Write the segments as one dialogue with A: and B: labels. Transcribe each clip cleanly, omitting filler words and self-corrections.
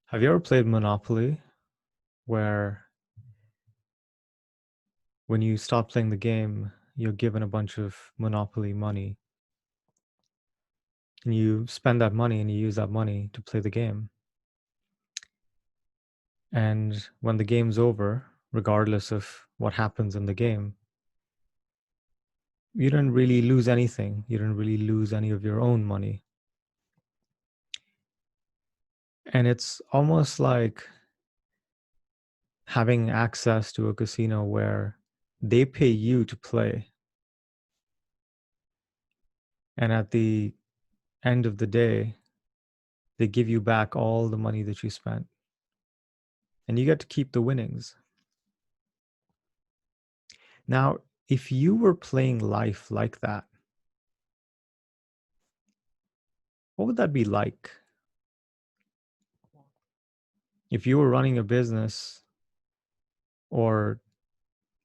A: Have you ever played Monopoly where when you stop playing the game, you're given a bunch of Monopoly money and you spend that money and you use that money to play the game? And when the game's over, regardless of what happens in the game, you didn't really lose anything. You didn't really lose any of your own money. And it's almost like having access to a casino where they pay you to play. And at the end of the day, they give you back all the money that you spent and you get to keep the winnings. Now, if you were playing life like that, what would that be like? If you were running a business or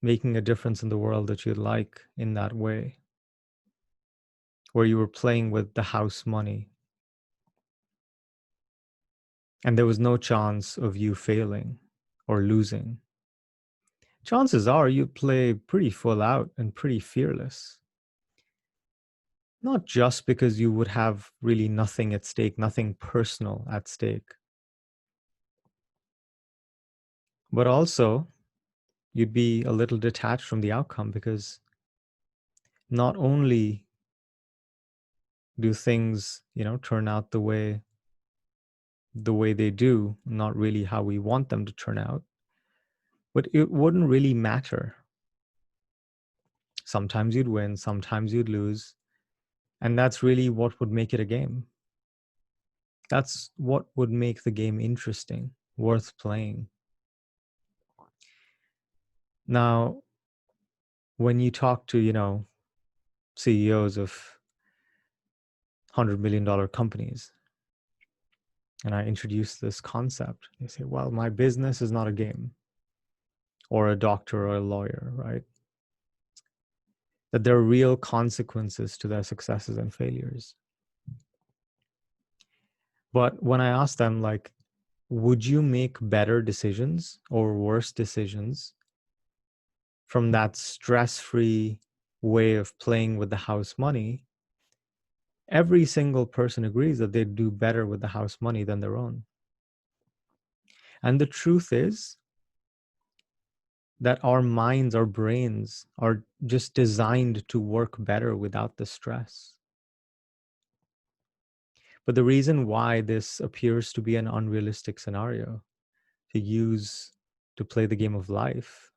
A: making a difference in the world that you'd like in that way, where you were playing with the house money and there was no chance of you failing or losing, chances are you'd play pretty full out and pretty fearless. Not just because you would have really nothing at stake, nothing personal at stake, but also you'd be a little detached from the outcome because not only do things, turn out the way they do, not really how we want them to turn out, but it wouldn't really matter. Sometimes you'd win, sometimes you'd lose, and that's really what would make it a game. That's what would make the game interesting, worth playing. Now, when you talk to, CEOs of $100 million companies, and I introduce this concept, they say, well, my business is not a game, or a doctor or a lawyer, right? That there are real consequences to their successes and failures. But when I ask them, like, would you make better decisions or worse decisions from that stress-free way of playing with the house money? Every single person agrees that they do better with the house money than their own. And the truth is that our minds, our brains are just designed to work better without the stress. But the reason why this appears to be an unrealistic scenario to use to play the game of life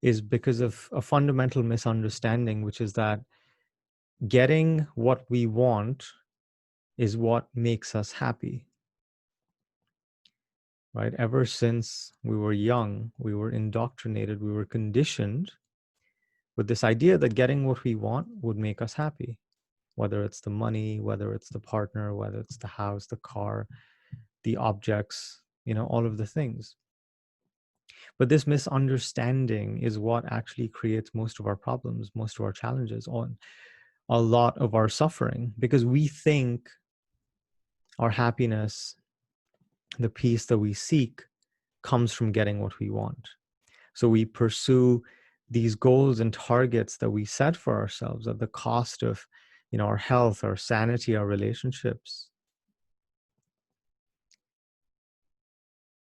A: is because of a fundamental misunderstanding, which is that getting what we want is what makes us happy. Right? Ever since we were young, we were indoctrinated, we were conditioned with this idea that getting what we want would make us happy, whether it's the money, whether it's the partner, whether it's the house, the car, the objects, all of the things. But this misunderstanding is what actually creates most of our problems, most of our challenges, on a lot of our suffering, because we think our happiness, the peace that we seek, comes from getting what we want. So we pursue these goals and targets that we set for ourselves at the cost of, our health, our sanity, our relationships.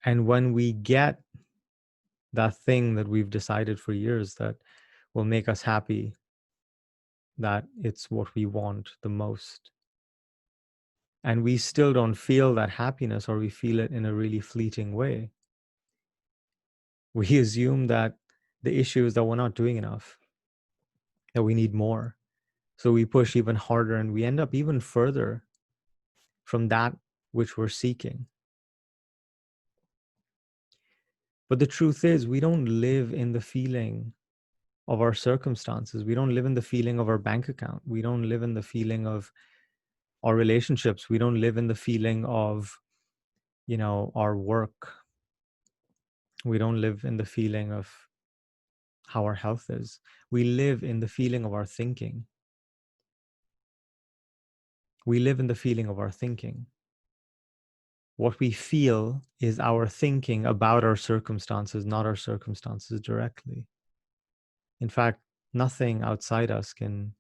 A: And when we get that thing that we've decided for years that will make us happy, that it's what we want the most, and we still don't feel that happiness, or we feel it in a really fleeting way, we assume that the issue is that we're not doing enough, that we need more. So we push even harder and we end up even further from that which we're seeking. But the truth is, we don't live in the feeling of our circumstances. We don't live in the feeling of our bank account. We don't live in the feeling of our relationships. We don't live in the feeling of, our work. We don't live in the feeling of how our health is. We live in the feeling of our thinking. We live in the feeling of our thinking. What we feel is our thinking about our circumstances, not our circumstances directly. In fact, nothing outside us can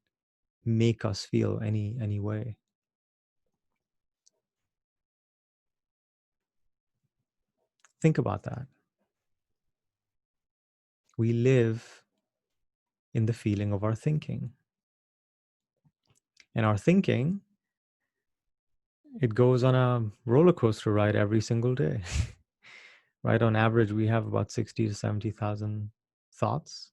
A: make us feel any way. Think about that. We live in the feeling of our thinking. And our thinking, it goes on a roller coaster ride every single day. Right? On average, we have about 60 to 70,000 thoughts.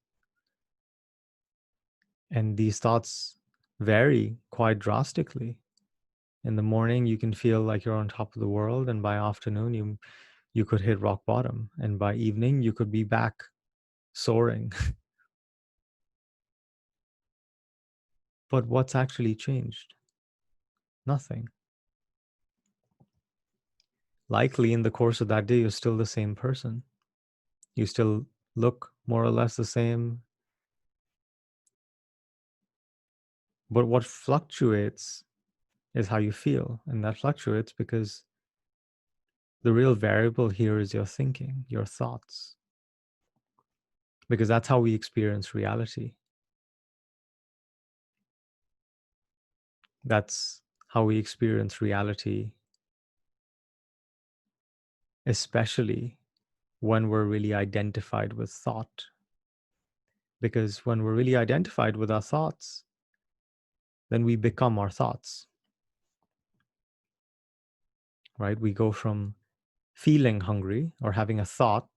A: And these thoughts vary quite drastically. In the morning, you can feel like you're on top of the world, and by afternoon, you could hit rock bottom, and by evening, you could be back soaring. But what's actually changed? Nothing. Likely in the course of that day, you're still the same person. You still look more or less the same. But what fluctuates is how you feel. And that fluctuates because the real variable here is your thinking, your thoughts, because that's how we experience reality. That's how we experience reality, especially when we're really identified with thought. Because when we're really identified with our thoughts, then we become our thoughts, right? We go from feeling hungry or having a thought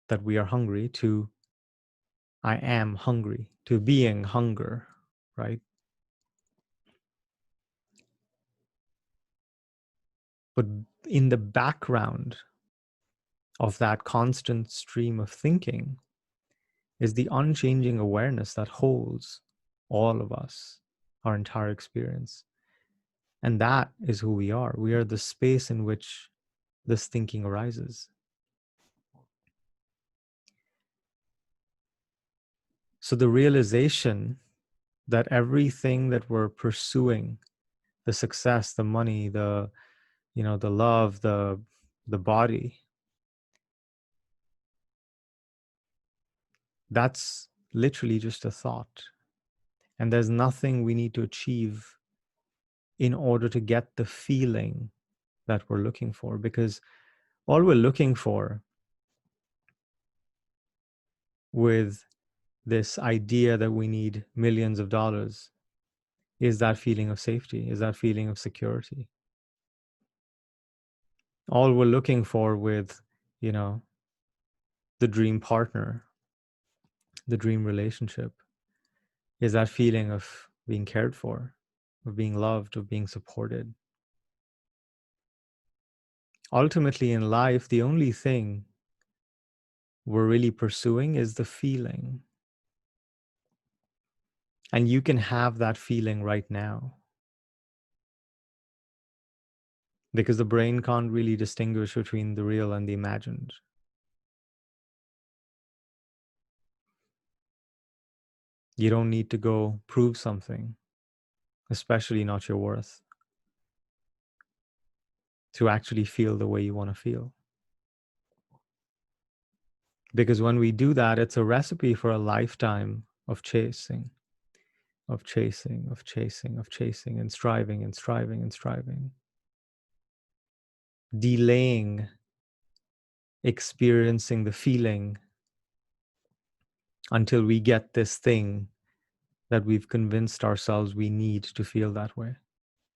A: that we are hungry to I am hungry, to being hunger, right? But in the background of that constant stream of thinking is the unchanging awareness that holds all of us, our entire experience. And that is who we are. We are the space in which this thinking arises. So the realization that everything that we're pursuing, the success, the money, the love, the body, that's literally just a thought. And there's nothing we need to achieve in order to get the feeling that we're looking for, because all we're looking for with this idea that we need millions of dollars is that feeling of safety, is that feeling of security. All we're looking for with, the dream partner, the dream relationship, is that feeling of being cared for, of being loved, of being supported. Ultimately in life, the only thing we're really pursuing is the feeling. And you can have that feeling right now, because the brain can't really distinguish between the real and the imagined. You don't need to go prove something, especially not your worth, to actually feel the way you want to feel. Because when we do that, it's a recipe for a lifetime of chasing, of chasing, of chasing, of chasing, and striving and striving and striving. Delaying experiencing the feeling until we get this thing that we've convinced ourselves we need to feel that way.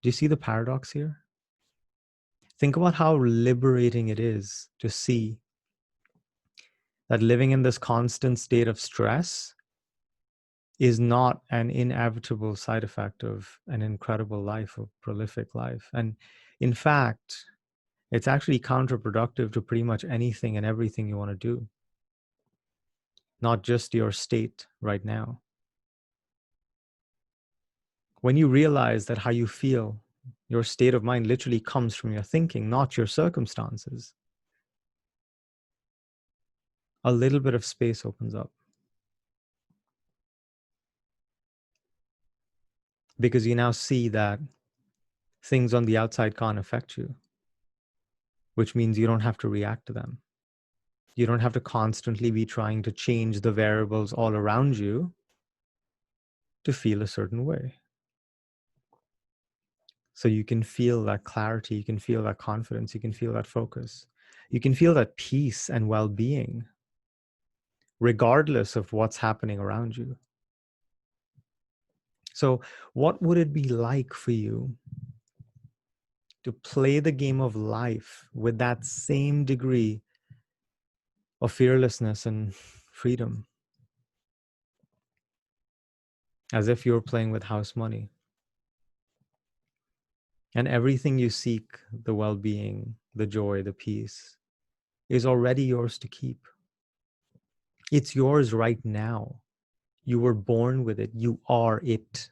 A: Do you see the paradox here? Think about how liberating it is to see that living in this constant state of stress is not an inevitable side effect of an incredible life, a prolific life. And in fact, it's actually counterproductive to pretty much anything and everything you want to do, not just your state right now. When you realize that how you feel, your state of mind literally comes from your thinking, not your circumstances, a little bit of space opens up. Because you now see that things on the outside can't affect you. which means you don't have to react to them. You don't have to constantly be trying to change the variables all around you to feel a certain way. So you can feel that clarity, you can feel that confidence, you can feel that focus, you can feel that peace and well-being, regardless of what's happening around you. So what would it be like for you to play the game of life with that same degree of fearlessness and freedom, as if you're playing with house money? And everything you seek, the well-being, the joy, the peace, is already yours to keep. It's yours right now. You were born with it. You are it.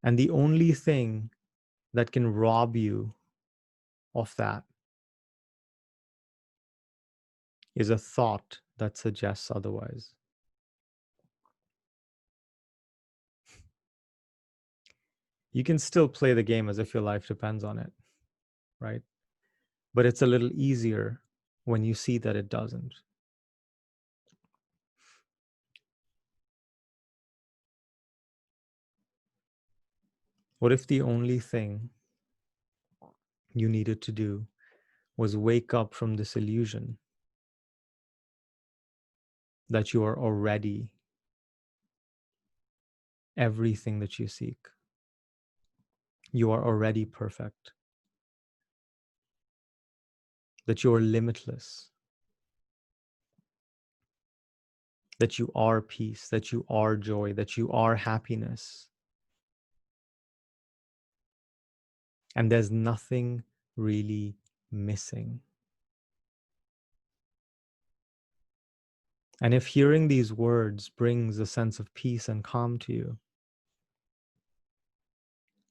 A: And the only thing that can rob you of that is a thought that suggests otherwise. You can still play the game as if your life depends on it, right? But it's a little easier when you see that it doesn't. What if the only thing you needed to do was wake up from this illusion that you are already everything that you seek? You are already perfect, that you are limitless, that you are peace, that you are joy, that you are happiness. And there's nothing really missing. And if hearing these words brings a sense of peace and calm to you,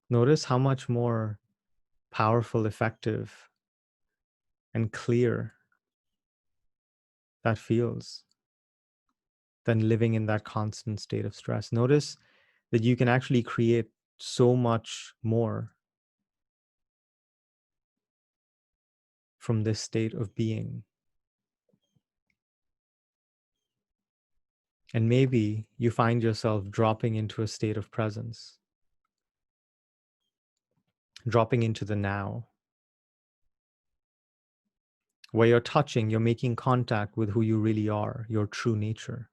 A: notice how much more powerful, effective, and clear that feels than living in that constant state of stress. Notice that you can actually create so much more from this state of being. And maybe you find yourself dropping into a state of presence, dropping into the now, where you're touching, you're making contact with who you really are, your true nature.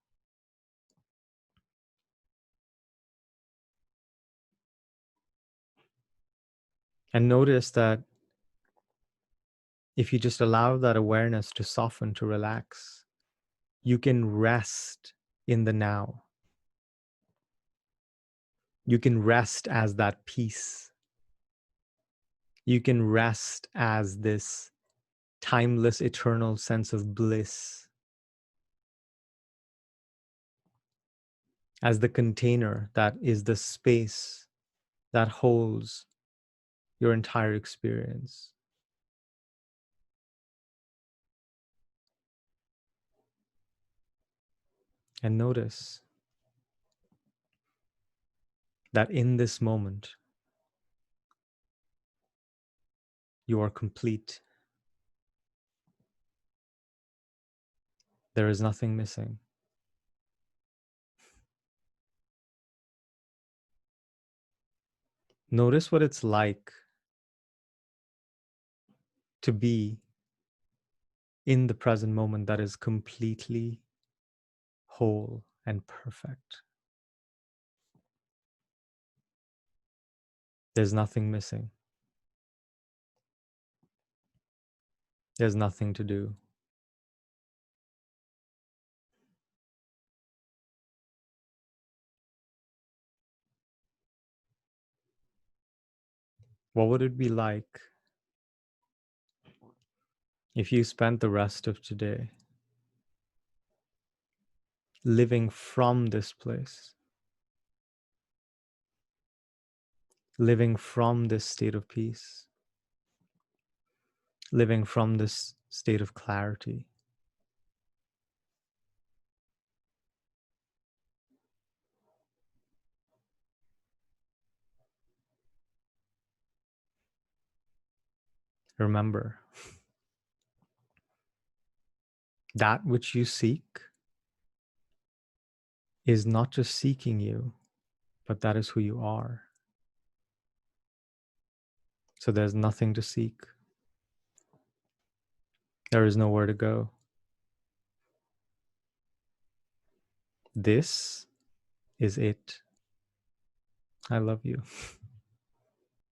A: And notice that if you just allow that awareness to soften, to relax, you can rest in the now. You can rest as that peace. You can rest as this timeless, eternal sense of bliss, as the container that is the space that holds your entire experience. And notice that in this moment, you are complete. There is nothing missing. Notice what it's like to be in the present moment that is completely whole and perfect. There's nothing missing. There's nothing to do. What would it be like if you spent the rest of today living from this place, living from this state of peace, living from this state of clarity? Remember, that which you seek is not just seeking you, but that is who you are. So there's nothing to seek. There is nowhere to go. This is it. I love you.